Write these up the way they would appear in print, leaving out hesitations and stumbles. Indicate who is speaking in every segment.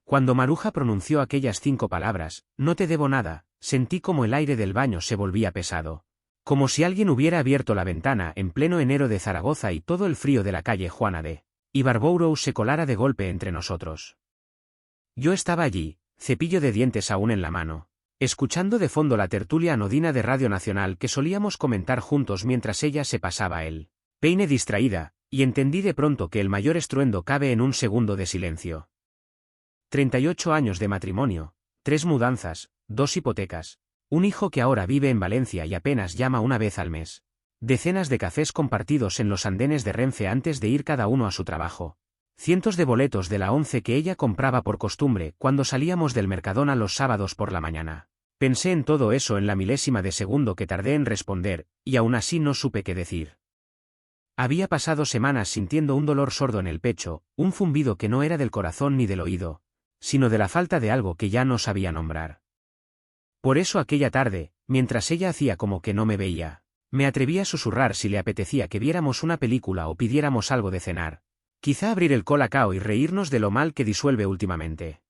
Speaker 1: Cuando Maruja pronunció aquellas 5 palabras, no te debo nada, sentí como el aire del baño se volvía pesado. Como si alguien hubiera abierto la ventana en pleno enero de Zaragoza y todo el frío de la calle Juana de Ibarbouros se colara de golpe entre nosotros. Yo estaba allí, cepillo de dientes aún en la mano, escuchando de fondo la tertulia anodina de Radio Nacional que solíamos comentar juntos mientras ella se pasaba el peine distraída, y entendí de pronto que el mayor estruendo cabe en un segundo de silencio. 38 años de matrimonio, 3 mudanzas, 2 hipotecas, un hijo que ahora vive en Valencia y apenas llama una vez al mes. Decenas de cafés compartidos en los andenes de Renfe antes de ir cada uno a su trabajo. Cientos de boletos de la 11 que ella compraba por costumbre cuando salíamos del Mercadona los sábados por la mañana. Pensé en todo eso en la milésima de segundo que tardé en responder, y aún así no supe qué decir. Había pasado semanas sintiendo un dolor sordo en el pecho, un zumbido que no era del corazón ni del oído, sino de la falta de algo que ya no sabía nombrar. Por eso aquella tarde, mientras ella hacía como que no me veía, me atreví a susurrar si le apetecía que viéramos una película o pidiéramos algo de cenar. Quizá abrir el colacao y reírnos de lo mal que disuelve últimamente.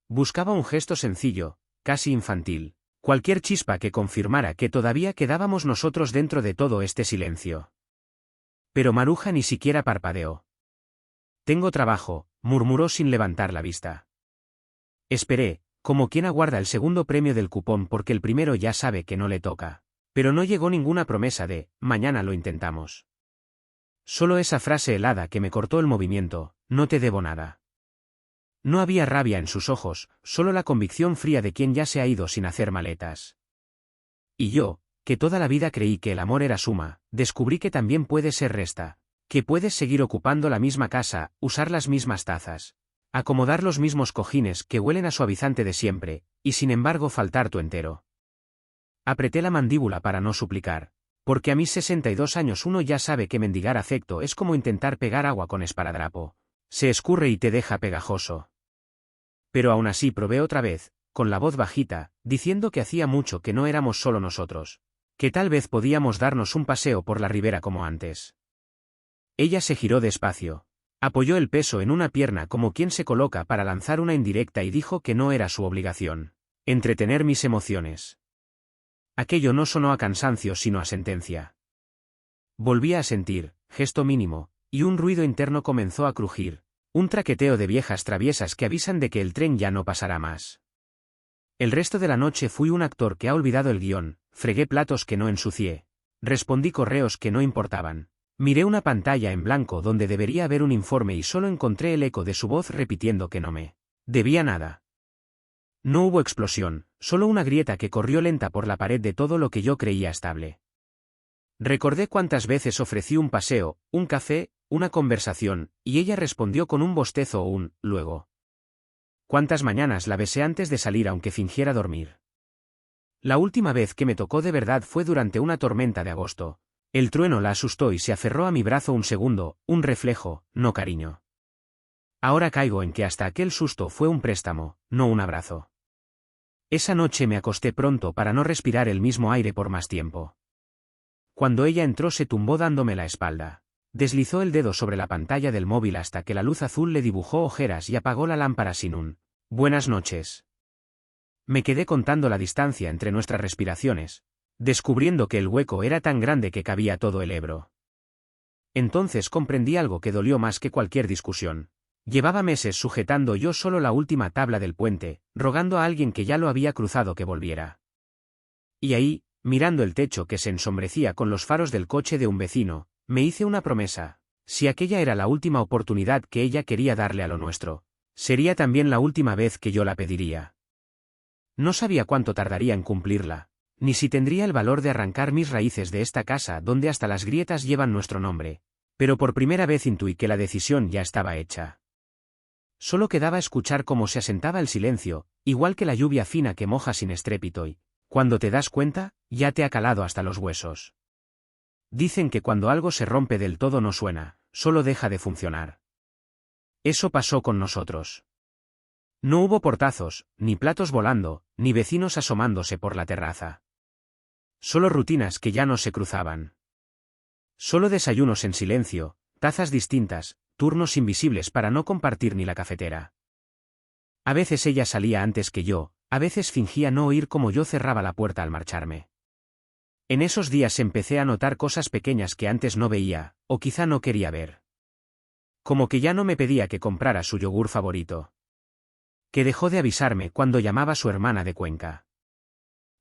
Speaker 1: Buscaba un gesto sencillo, casi infantil, cualquier chispa que confirmara que todavía quedábamos nosotros dentro de todo este silencio. Pero Maruja ni siquiera parpadeó. Tengo trabajo, murmuró sin levantar la vista. Esperé, como quien aguarda el segundo premio del cupón porque el primero ya sabe que no le toca. Pero no llegó ninguna promesa de, mañana lo intentamos. Solo esa frase helada que me cortó el movimiento, no te debo nada. No había rabia en sus ojos, solo la convicción fría de quien ya se ha ido sin hacer maletas. Y yo, que toda la vida creí que el amor era suma, descubrí que también puede ser resta, que puedes seguir ocupando la misma casa, usar las mismas tazas, acomodar los mismos cojines que huelen a suavizante de siempre, y sin embargo faltar tú entero. Apreté la mandíbula para no suplicar. Porque a mis 62 años uno ya sabe que mendigar afecto es como intentar pegar agua con esparadrapo. Se escurre y te deja pegajoso. Pero aún así probé otra vez, con la voz bajita, diciendo que hacía mucho que no éramos solo nosotros, que tal vez podíamos darnos un paseo por la ribera como antes. Ella se giró despacio, apoyó el peso en una pierna como quien se coloca para lanzar una indirecta y dijo que no era su obligación entretener mis emociones. Aquello no sonó a cansancio sino a sentencia. Volví a sentir, gesto mínimo, y un ruido interno comenzó a crujir, un traqueteo de viejas traviesas que avisan de que el tren ya no pasará más. El resto de la noche fui un actor que ha olvidado el guión, fregué platos que no ensucié, respondí correos que no importaban, miré una pantalla en blanco donde debería haber un informe y solo encontré el eco de su voz repitiendo que no me debía nada. No hubo explosión, solo una grieta que corrió lenta por la pared de todo lo que yo creía estable. Recordé cuántas veces ofrecí un paseo, un café, una conversación, y ella respondió con un bostezo o un luego. Cuántas mañanas la besé antes de salir aunque fingiera dormir. La última vez que me tocó de verdad fue durante una tormenta de agosto. El trueno la asustó y se aferró a mi brazo un segundo, un reflejo, no cariño. Ahora caigo en que hasta aquel susto fue un préstamo, no un abrazo. Esa noche me acosté pronto para no respirar el mismo aire por más tiempo. Cuando ella entró se tumbó dándome la espalda. Deslizó el dedo sobre la pantalla del móvil hasta que la luz azul le dibujó ojeras y apagó la lámpara sin un «buenas noches». Me quedé contando la distancia entre nuestras respiraciones, descubriendo que el hueco era tan grande que cabía todo el Ebro. Entonces comprendí algo que dolió más que cualquier discusión. Llevaba meses sujetando yo solo la última tabla del puente, rogando a alguien que ya lo había cruzado que volviera. Y ahí, mirando el techo que se ensombrecía con los faros del coche de un vecino, me hice una promesa. Si aquella era la última oportunidad que ella quería darle a lo nuestro, sería también la última vez que yo la pediría. No sabía cuánto tardaría en cumplirla, ni si tendría el valor de arrancar mis raíces de esta casa donde hasta las grietas llevan nuestro nombre, pero por primera vez intuí que la decisión ya estaba hecha. Solo quedaba escuchar cómo se asentaba el silencio, igual que la lluvia fina que moja sin estrépito y, cuando te das cuenta, ya te ha calado hasta los huesos. Dicen que cuando algo se rompe del todo no suena, solo deja de funcionar. Eso pasó con nosotros. No hubo portazos, ni platos volando, ni vecinos asomándose por la terraza. Solo rutinas que ya no se cruzaban. Solo desayunos en silencio, tazas distintas, turnos invisibles para no compartir ni la cafetera. A veces ella salía antes que yo, a veces fingía no oír como yo cerraba la puerta al marcharme. En esos días empecé a notar cosas pequeñas que antes no veía, o quizá no quería ver. Como que ya no me pedía que comprara su yogur favorito. Que dejó de avisarme cuando llamaba a su hermana de Cuenca.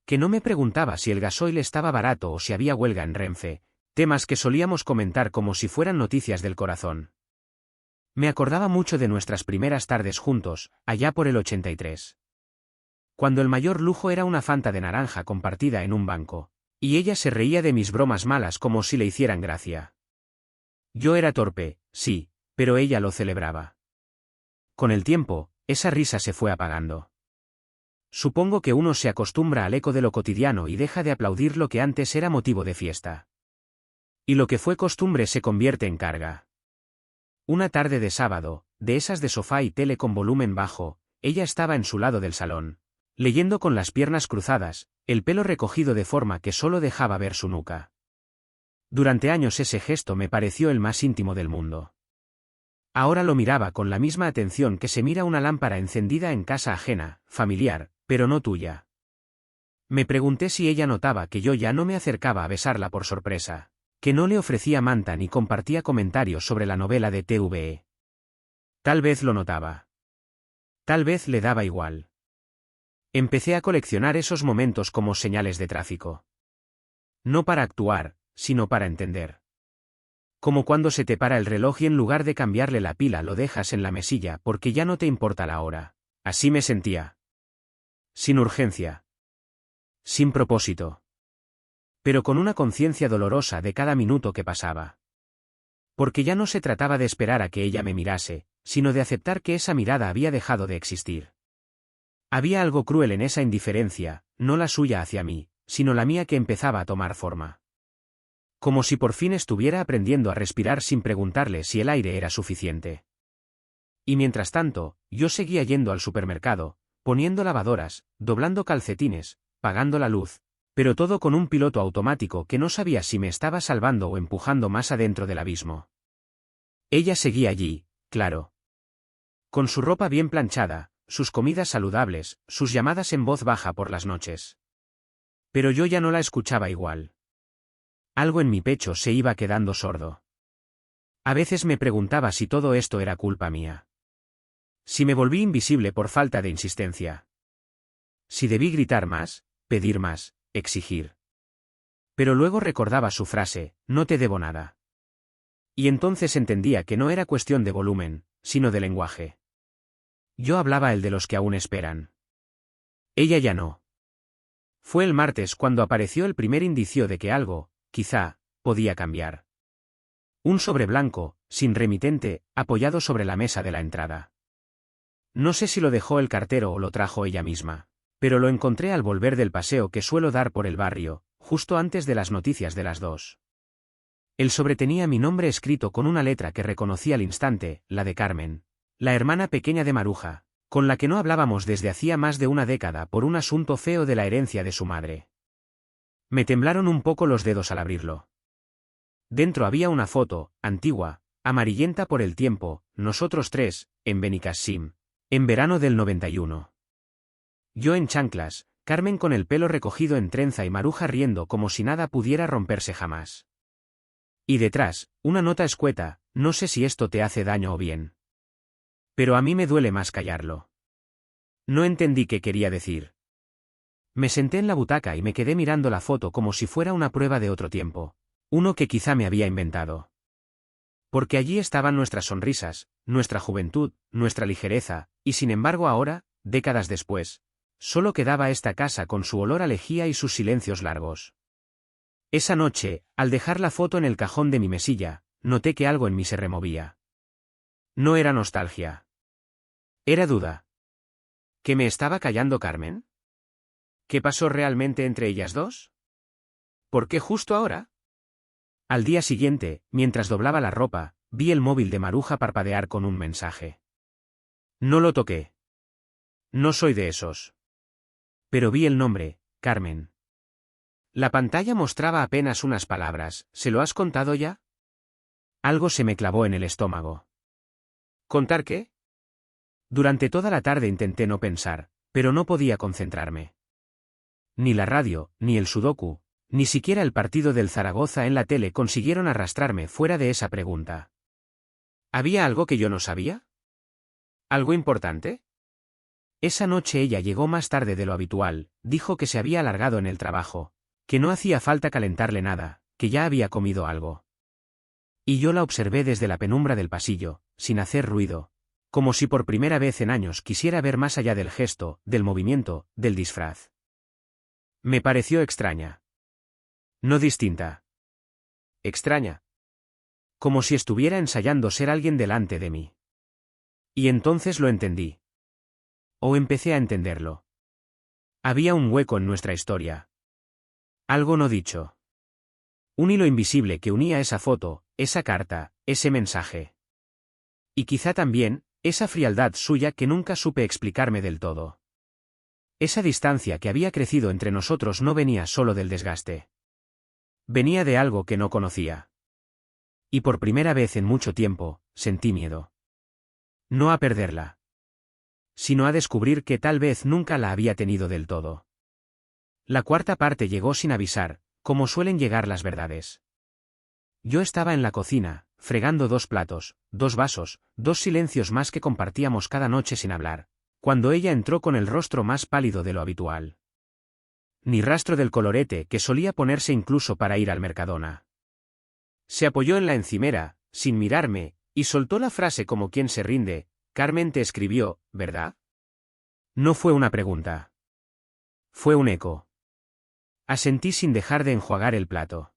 Speaker 1: Que no me preguntaba si el gasoil estaba barato o si había huelga en Renfe, temas que solíamos comentar como si fueran noticias del corazón. Me acordaba mucho de nuestras primeras tardes juntos, allá por el 83. Cuando el mayor lujo era una Fanta de naranja compartida en un banco, y ella se reía de mis bromas malas como si le hicieran gracia. Yo era torpe, sí, pero ella lo celebraba. Con el tiempo, esa risa se fue apagando. Supongo que uno se acostumbra al eco de lo cotidiano y deja de aplaudir lo que antes era motivo de fiesta. Y lo que fue costumbre se convierte en carga. Una tarde de sábado, de esas de sofá y tele con volumen bajo, ella estaba en su lado del salón, leyendo con las piernas cruzadas, el pelo recogido de forma que solo dejaba ver su nuca. Durante años ese gesto me pareció el más íntimo del mundo. Ahora lo miraba con la misma atención que se mira una lámpara encendida en casa ajena, familiar, pero no tuya. Me pregunté si ella notaba que yo ya no me acercaba a besarla por sorpresa, que no le ofrecía manta ni compartía comentarios sobre la novela de TVE. Tal vez lo notaba. Tal vez le daba igual. Empecé a coleccionar esos momentos como señales de tráfico. No para actuar, sino para entender. Como cuando se te para el reloj y en lugar de cambiarle la pila lo dejas en la mesilla porque ya no te importa la hora. Así me sentía. Sin urgencia. Sin propósito. Pero con una conciencia dolorosa de cada minuto que pasaba. Porque ya no se trataba de esperar a que ella me mirase, sino de aceptar que esa mirada había dejado de existir. Había algo cruel en esa indiferencia, no la suya hacia mí, sino la mía que empezaba a tomar forma. Como si por fin estuviera aprendiendo a respirar sin preguntarle si el aire era suficiente. Y mientras tanto, yo seguía yendo al supermercado, poniendo lavadoras, doblando calcetines, pagando la luz, pero todo con un piloto automático que no sabía si me estaba salvando o empujando más adentro del abismo. Ella seguía allí, claro. Con su ropa bien planchada, sus comidas saludables, sus llamadas en voz baja por las noches. Pero yo ya no la escuchaba igual. Algo en mi pecho se iba quedando sordo. A veces me preguntaba si todo esto era culpa mía. Si me volví invisible por falta de insistencia. Si debí gritar más, pedir más, exigir. Pero luego recordaba su frase, no te debo nada. Y entonces entendía que no era cuestión de volumen, sino de lenguaje. Yo hablaba el de los que aún esperan. Ella ya no. Fue el martes cuando apareció el primer indicio de que algo, quizá, podía cambiar. Un sobre blanco, sin remitente, apoyado sobre la mesa de la entrada. No sé si lo dejó el cartero o lo trajo ella misma, pero lo encontré al volver del paseo que suelo dar por el barrio, justo antes de las noticias de las 2. El sobre tenía mi nombre escrito con una letra que reconocí al instante, la de Carmen, la hermana pequeña de Maruja, con la que no hablábamos desde hacía más de una década por un asunto feo de la herencia de su madre. Me temblaron un poco los dedos al abrirlo. Dentro había una foto, antigua, amarillenta por el tiempo, nosotros tres, en Benicassim, en verano del 91. Yo en chanclas, Carmen con el pelo recogido en trenza y Maruja riendo como si nada pudiera romperse jamás. Y detrás, una nota escueta, no sé si esto te hace daño o bien. Pero a mí me duele más callarlo. No entendí qué quería decir. Me senté en la butaca y me quedé mirando la foto como si fuera una prueba de otro tiempo, uno que quizá me había inventado. Porque allí estaban nuestras sonrisas, nuestra juventud, nuestra ligereza, y sin embargo ahora, décadas después, solo quedaba esta casa con su olor a lejía y sus silencios largos. Esa noche, al dejar la foto en el cajón de mi mesilla, noté que algo en mí se removía. No era nostalgia. Era duda. ¿Que me estaba callando Carmen? ¿Qué pasó realmente entre ellas dos? ¿Por qué justo ahora? Al día siguiente, mientras doblaba la ropa, vi el móvil de Maruja parpadear con un mensaje. No lo toqué. No soy de esos. Pero vi el nombre, Carmen. La pantalla mostraba apenas unas palabras, ¿se lo has contado ya? Algo se me clavó en el estómago. ¿Contar qué? Durante toda la tarde intenté no pensar, pero no podía concentrarme. Ni la radio, ni el sudoku, ni siquiera el partido del Zaragoza en la tele consiguieron arrastrarme fuera de esa pregunta. ¿Había algo que yo no sabía? ¿Algo importante? Esa noche ella llegó más tarde de lo habitual, dijo que se había alargado en el trabajo, que no hacía falta calentarle nada, que ya había comido algo. Y yo la observé desde la penumbra del pasillo, sin hacer ruido, como si por primera vez en años quisiera ver más allá del gesto, del movimiento, del disfraz. Me pareció extraña. No distinta. Extraña. Como si estuviera ensayando ser alguien delante de mí. Y entonces lo entendí. O empecé a entenderlo. Había un hueco en nuestra historia. Algo no dicho. Un hilo invisible que unía esa foto, esa carta, ese mensaje. Y quizá también, esa frialdad suya que nunca supe explicarme del todo. Esa distancia que había crecido entre nosotros no venía solo del desgaste. Venía de algo que no conocía. Y por primera vez en mucho tiempo, sentí miedo. No a perderla, sino a descubrir que tal vez nunca la había tenido del todo. La cuarta parte llegó sin avisar, como suelen llegar las verdades. Yo estaba en la cocina, fregando 2 platos, 2 vasos, 2 silencios más que compartíamos cada noche sin hablar, cuando ella entró con el rostro más pálido de lo habitual. Ni rastro del colorete que solía ponerse incluso para ir al Mercadona. Se apoyó en la encimera, sin mirarme, y soltó la frase como quien se rinde: «Carmen te escribió, ¿verdad?». No fue una pregunta. Fue un eco. Asentí sin dejar de enjuagar el plato.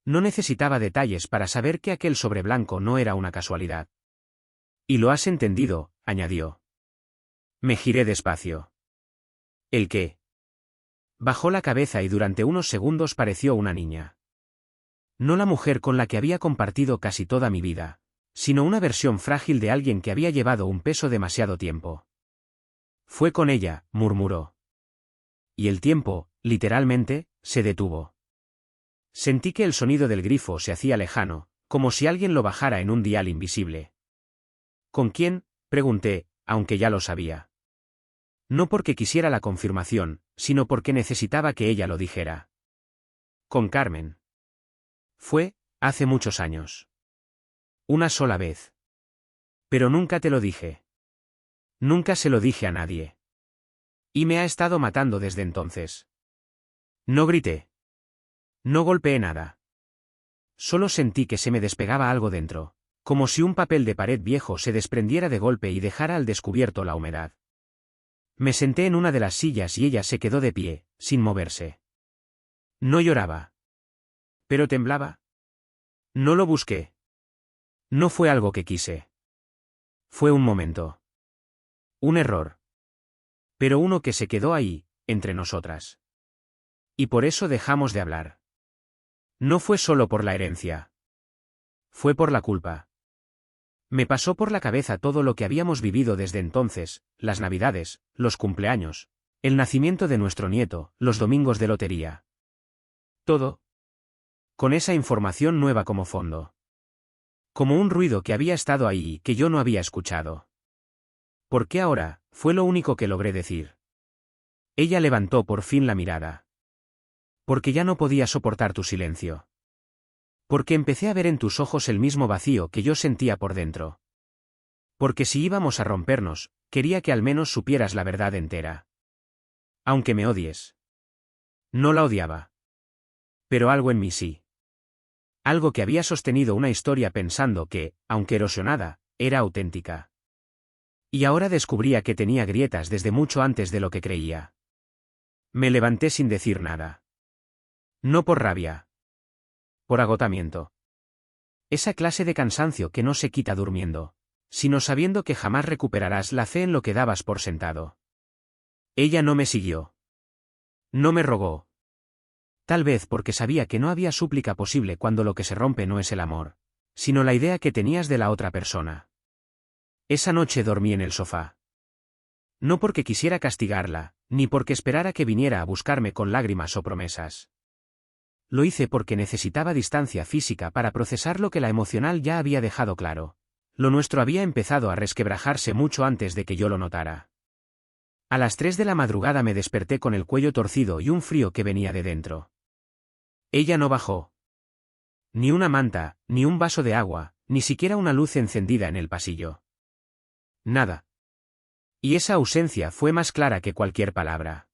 Speaker 1: No necesitaba detalles para saber que aquel sobre blanco no era una casualidad. «Y lo has entendido», añadió. Me giré despacio. ¿El qué? Bajó la cabeza y durante unos segundos pareció una niña. No la mujer con la que había compartido casi toda mi vida, sino una versión frágil de alguien que había llevado un peso demasiado tiempo. Fue con ella, murmuró. Y el tiempo, literalmente, se detuvo. Sentí que el sonido del grifo se hacía lejano, como si alguien lo bajara en un dial invisible. ¿Con quién?, pregunté, aunque ya lo sabía. No porque quisiera la confirmación, sino porque necesitaba que ella lo dijera. Con Carmen. Fue, hace muchos años. Una sola vez. Pero nunca te lo dije. Nunca se lo dije a nadie. Y me ha estado matando desde entonces. No grité. No golpeé nada. Solo sentí que se me despegaba algo dentro, como si un papel de pared viejo se desprendiera de golpe y dejara al descubierto la humedad. Me senté en una de las sillas y ella se quedó de pie, sin moverse. No lloraba. Pero temblaba. No lo busqué. No fue algo que quise. Fue un momento. Un error. Pero uno que se quedó ahí, entre nosotras. Y por eso dejamos de hablar. No fue solo por la herencia. Fue por la culpa. Me pasó por la cabeza todo lo que habíamos vivido desde entonces, las navidades, los cumpleaños, el nacimiento de nuestro nieto, los domingos de lotería. Todo. Con esa información nueva como fondo. Como un ruido que había estado ahí y que yo no había escuchado. ¿Por qué ahora?, fue lo único que logré decir. Ella levantó por fin la mirada. Porque ya no podía soportar tu silencio. Porque empecé a ver en tus ojos el mismo vacío que yo sentía por dentro. Porque si íbamos a rompernos, quería que al menos supieras la verdad entera. Aunque me odies. No la odiaba. Pero algo en mí sí. Algo que había sostenido una historia pensando que, aunque erosionada, era auténtica. Y ahora descubría que tenía grietas desde mucho antes de lo que creía. Me levanté sin decir nada. No por rabia. Por agotamiento. Esa clase de cansancio que no se quita durmiendo, sino sabiendo que jamás recuperarás la fe en lo que dabas por sentado. Ella no me siguió. No me rogó. Tal vez porque sabía que no había súplica posible cuando lo que se rompe no es el amor, sino la idea que tenías de la otra persona. Esa noche dormí en el sofá. No porque quisiera castigarla, ni porque esperara que viniera a buscarme con lágrimas o promesas. Lo hice porque necesitaba distancia física para procesar lo que la emocional ya había dejado claro, Lo nuestro había empezado a resquebrajarse mucho antes de que yo lo notara. A las 3 de la madrugada me desperté con el cuello torcido y un frío que venía de dentro. Ella no bajó. Ni una manta, ni un vaso de agua, ni siquiera una luz encendida en el pasillo. Nada. Y esa ausencia fue más clara que cualquier palabra.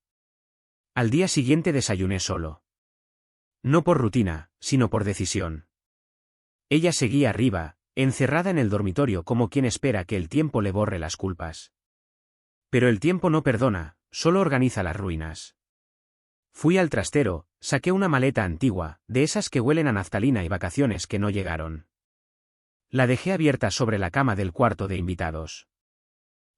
Speaker 1: Al día siguiente desayuné solo. No por rutina, sino por decisión. Ella seguía arriba, encerrada en el dormitorio como quien espera que el tiempo le borre las culpas. Pero el tiempo no perdona, solo organiza las ruinas. Fui al trastero, saqué una maleta antigua, de esas que huelen a naftalina y vacaciones que no llegaron. La dejé abierta sobre la cama del cuarto de invitados.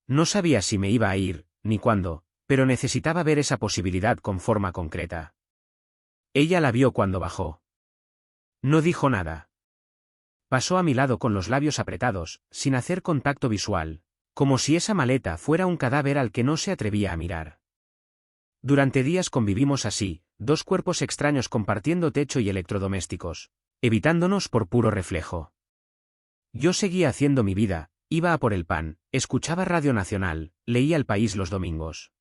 Speaker 1: No sabía si me iba a ir, ni cuándo, pero necesitaba ver esa posibilidad con forma concreta. Ella la vio cuando bajó. No dijo nada. Pasó a mi lado con los labios apretados, sin hacer contacto visual, como si esa maleta fuera un cadáver al que no se atrevía a mirar. Durante días convivimos así, dos cuerpos extraños compartiendo techo y electrodomésticos, evitándonos por puro reflejo. Yo seguía haciendo mi vida, iba a por el pan, escuchaba Radio Nacional, leía El País los domingos.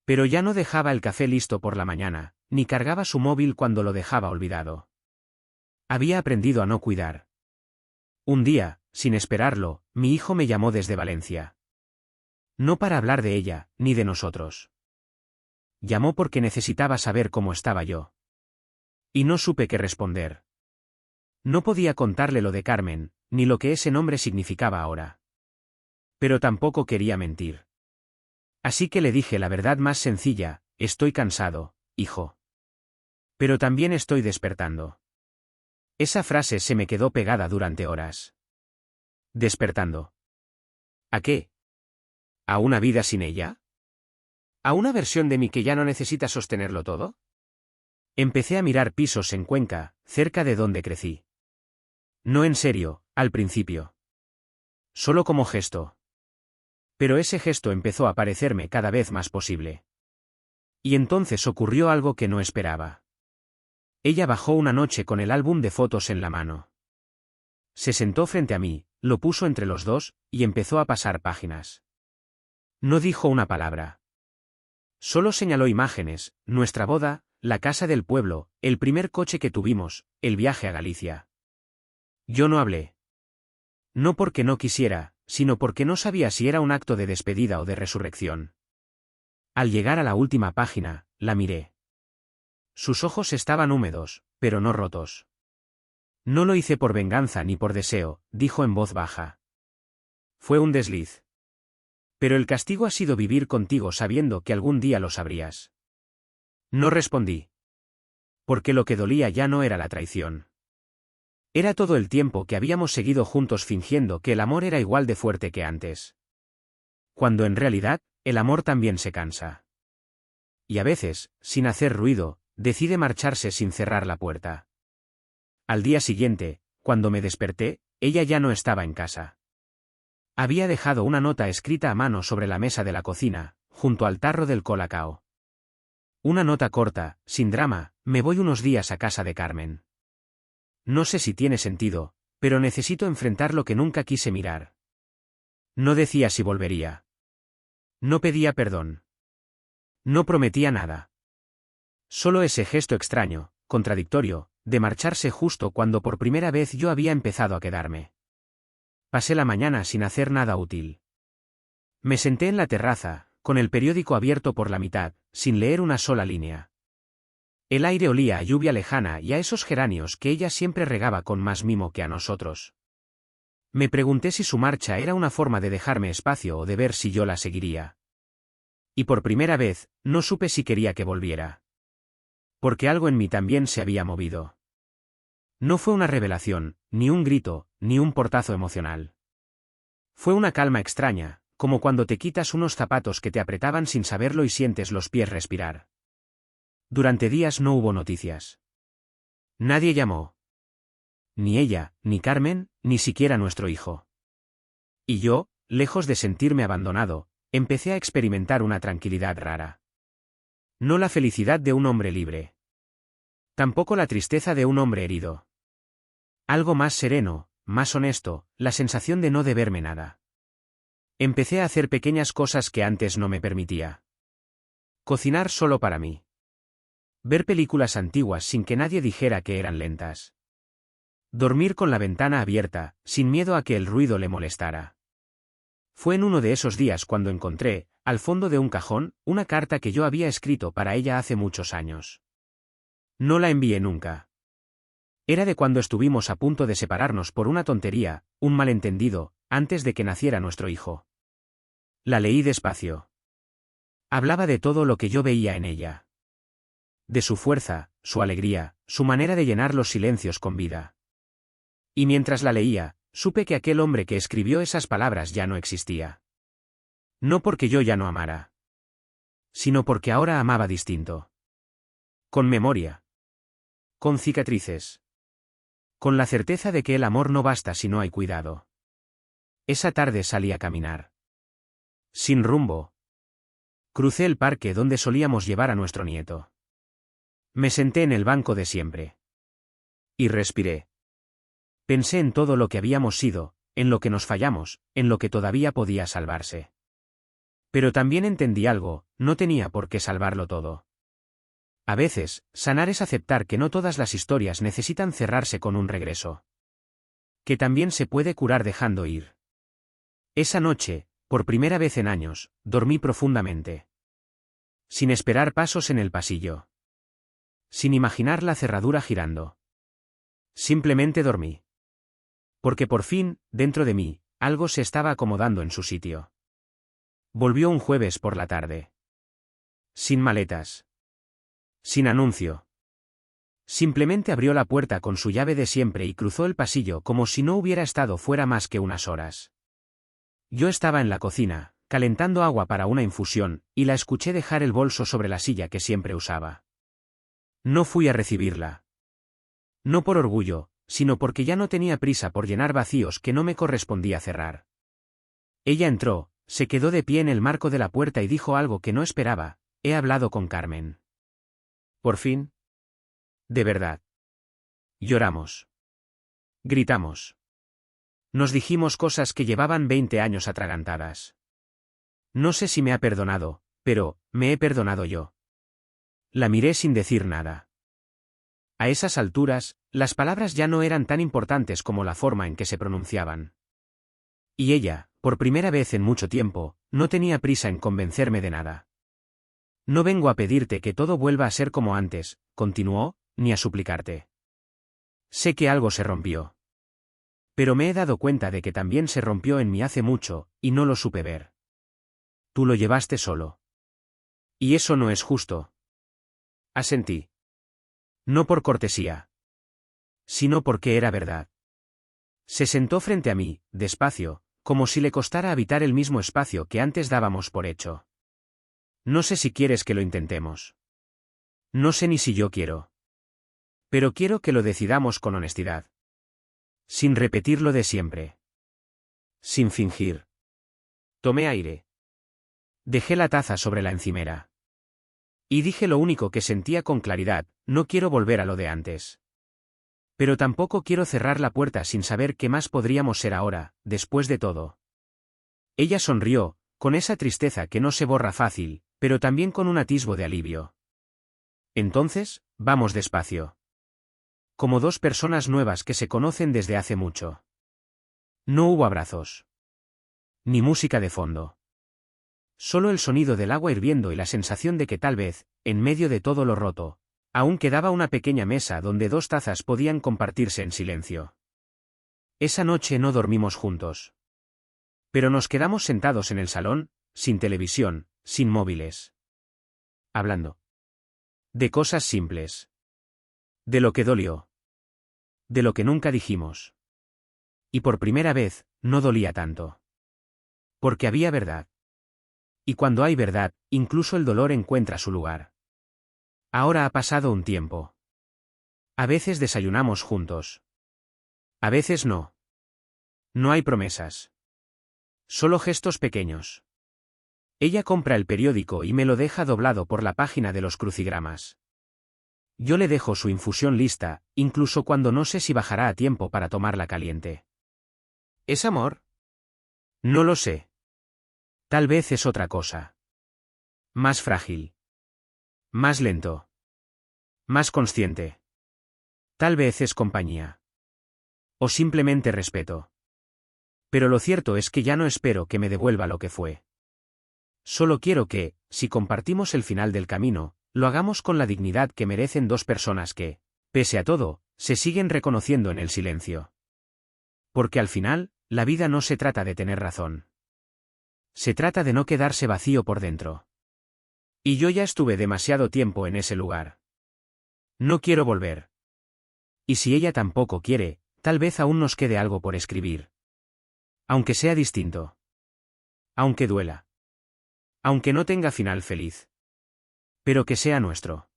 Speaker 1: Pero ya no dejaba el café listo por la mañana, ni cargaba su móvil cuando lo dejaba olvidado. Había aprendido a no cuidar. Un día, sin esperarlo, mi hijo me llamó desde Valencia. No para hablar de ella, ni de nosotros. Llamó porque necesitaba saber cómo estaba yo. Y no supe qué responder. No podía contarle lo de Carmen, ni lo que ese nombre significaba ahora. Pero tampoco quería mentir. Así que le dije la verdad más sencilla: estoy cansado, hijo. Pero también estoy despertando. Esa frase se me quedó pegada durante horas. ¿Despertando? ¿A qué? ¿A una vida sin ella? ¿A una versión de mí que ya no necesita sostenerlo todo? Empecé a mirar pisos en Cuenca, cerca de donde crecí. No en serio, al principio. Solo como gesto. Pero ese gesto empezó a parecerme cada vez más posible. Y entonces ocurrió algo que no esperaba. Ella bajó una noche con el álbum de fotos en la mano. Se sentó frente a mí, lo puso entre los dos, y empezó a pasar páginas. No dijo una palabra. Solo señaló imágenes: nuestra boda, la casa del pueblo, el primer coche que tuvimos, el viaje a Galicia. Yo no hablé. No porque no quisiera, sino porque no sabía si era un acto de despedida o de resurrección. Al llegar a la última página, la miré. Sus ojos estaban húmedos, pero no rotos. No lo hice por venganza ni por deseo, dijo en voz baja. Fue un desliz. Pero el castigo ha sido vivir contigo sabiendo que algún día lo sabrías. No respondí. Porque lo que dolía ya no era la traición. Era todo el tiempo que habíamos seguido juntos fingiendo que el amor era igual de fuerte que antes. Cuando en realidad, el amor también se cansa. Y a veces, sin hacer ruido, decide marcharse sin cerrar la puerta. Al día siguiente, cuando me desperté, ella ya no estaba en casa. Había dejado una nota escrita a mano sobre la mesa de la cocina, junto al tarro del colacao. Una nota corta: sin drama, me voy unos días a casa de Carmen. No sé si tiene sentido, pero necesito enfrentar lo que nunca quise mirar. No decía si volvería. No pedía perdón. No prometía nada. Solo ese gesto extraño, contradictorio, de marcharse justo cuando por primera vez yo había empezado a quedarme. Pasé la mañana sin hacer nada útil. Me senté en la terraza, con el periódico abierto por la mitad, sin leer una sola línea. El aire olía a lluvia lejana y a esos geranios que ella siempre regaba con más mimo que a nosotros. Me pregunté si su marcha era una forma de dejarme espacio o de ver si yo la seguiría. Y por primera vez, no supe si quería que volviera. Porque algo en mí también se había movido. No fue una revelación, ni un grito, ni un portazo emocional. Fue una calma extraña, como cuando te quitas unos zapatos que te apretaban sin saberlo y sientes los pies respirar. Durante días no hubo noticias. Nadie llamó. Ni ella, ni Carmen, ni siquiera nuestro hijo. Y yo, lejos de sentirme abandonado, empecé a experimentar una tranquilidad rara. No la felicidad de un hombre libre. Tampoco la tristeza de un hombre herido. Algo más sereno, más honesto, la sensación de no deberme nada. Empecé a hacer pequeñas cosas que antes no me permitía. Cocinar solo para mí. Ver películas antiguas sin que nadie dijera que eran lentas. Dormir con la ventana abierta, sin miedo a que el ruido le molestara. Fue en uno de esos días cuando encontré, al fondo de un cajón, una carta que yo había escrito para ella hace muchos años. No la envié nunca. Era de cuando estuvimos a punto de separarnos por una tontería, un malentendido, antes de que naciera nuestro hijo. La leí despacio. Hablaba de todo lo que yo veía en ella. De su fuerza, su alegría, su manera de llenar los silencios con vida. Y mientras la leía, supe que aquel hombre que escribió esas palabras ya no existía. No porque yo ya no amara, sino porque ahora amaba distinto. Con memoria. Con cicatrices. Con la certeza de que el amor no basta si no hay cuidado. Esa tarde salí a caminar. Sin rumbo. Crucé el parque donde solíamos llevar a nuestro nieto. Me senté en el banco de siempre. Y respiré. Pensé en todo lo que habíamos sido, en lo que nos fallamos, en lo que todavía podía salvarse. Pero también entendí algo, no tenía por qué salvarlo todo. A veces, sanar es aceptar que no todas las historias necesitan cerrarse con un regreso. Que también se puede curar dejando ir. Esa noche, por primera vez en años, dormí profundamente. Sin esperar pasos en el pasillo. Sin imaginar la cerradura girando. Simplemente dormí. Porque por fin, dentro de mí, algo se estaba acomodando en su sitio. Volvió un jueves por la tarde. Sin maletas. Sin anuncio. Simplemente abrió la puerta con su llave de siempre y cruzó el pasillo como si no hubiera estado fuera más que unas horas. Yo estaba en la cocina, calentando agua para una infusión, y la escuché dejar el bolso sobre la silla que siempre usaba. No fui a recibirla. No por orgullo, sino porque ya no tenía prisa por llenar vacíos que no me correspondía cerrar. Ella entró, se quedó de pie en el marco de la puerta y dijo algo que no esperaba: he hablado con Carmen. Por fin. De verdad. Lloramos. Gritamos. Nos dijimos cosas que llevaban 20 años atragantadas. No sé si me ha perdonado, pero, me he perdonado yo. La miré sin decir nada. A esas alturas, las palabras ya no eran tan importantes como la forma en que se pronunciaban. Y ella, por primera vez en mucho tiempo, no tenía prisa en convencerme de nada. No vengo a pedirte que todo vuelva a ser como antes, continuó, ni a suplicarte. Sé que algo se rompió. Pero me he dado cuenta de que también se rompió en mí hace mucho, y no lo supe ver. Tú lo llevaste solo. Y eso no es justo. Asentí. No por cortesía. Sino porque era verdad. Se sentó frente a mí, despacio, como si le costara habitar el mismo espacio que antes dábamos por hecho. No sé si quieres que lo intentemos. No sé ni si yo quiero. Pero quiero que lo decidamos con honestidad. Sin repetir lo de siempre. Sin fingir. Tomé aire. Dejé la taza sobre la encimera. Y dije lo único que sentía con claridad: no quiero volver a lo de antes. Pero tampoco quiero cerrar la puerta sin saber qué más podríamos ser ahora, después de todo. Ella sonrió, con esa tristeza que no se borra fácil, pero también con un atisbo de alivio. Entonces, vamos despacio. Como dos personas nuevas que se conocen desde hace mucho. No hubo abrazos. Ni música de fondo. Solo el sonido del agua hirviendo y la sensación de que tal vez, en medio de todo lo roto, aún quedaba una pequeña mesa donde dos tazas podían compartirse en silencio. Esa noche no dormimos juntos. Pero nos quedamos sentados en el salón, sin televisión, sin móviles. Hablando. De cosas simples. De lo que dolió. De lo que nunca dijimos. Y por primera vez, no dolía tanto. Porque había verdad. Y cuando hay verdad, incluso el dolor encuentra su lugar. Ahora ha pasado un tiempo. A veces desayunamos juntos. A veces no. No hay promesas. Solo gestos pequeños. Ella compra el periódico y me lo deja doblado por la página de los crucigramas. Yo le dejo su infusión lista, incluso cuando no sé si bajará a tiempo para tomarla caliente. ¿Es amor? No lo sé. Tal vez es otra cosa. Más frágil. Más lento. Más consciente. Tal vez es compañía. O simplemente respeto. Pero lo cierto es que ya no espero que me devuelva lo que fue. Solo quiero que, si compartimos el final del camino, lo hagamos con la dignidad que merecen dos personas que, pese a todo, se siguen reconociendo en el silencio. Porque al final, la vida no se trata de tener razón. Se trata de no quedarse vacío por dentro. Y yo ya estuve demasiado tiempo en ese lugar. No quiero volver. Y si ella tampoco quiere, tal vez aún nos quede algo por escribir. Aunque sea distinto. Aunque duela. Aunque no tenga final feliz. Pero que sea nuestro.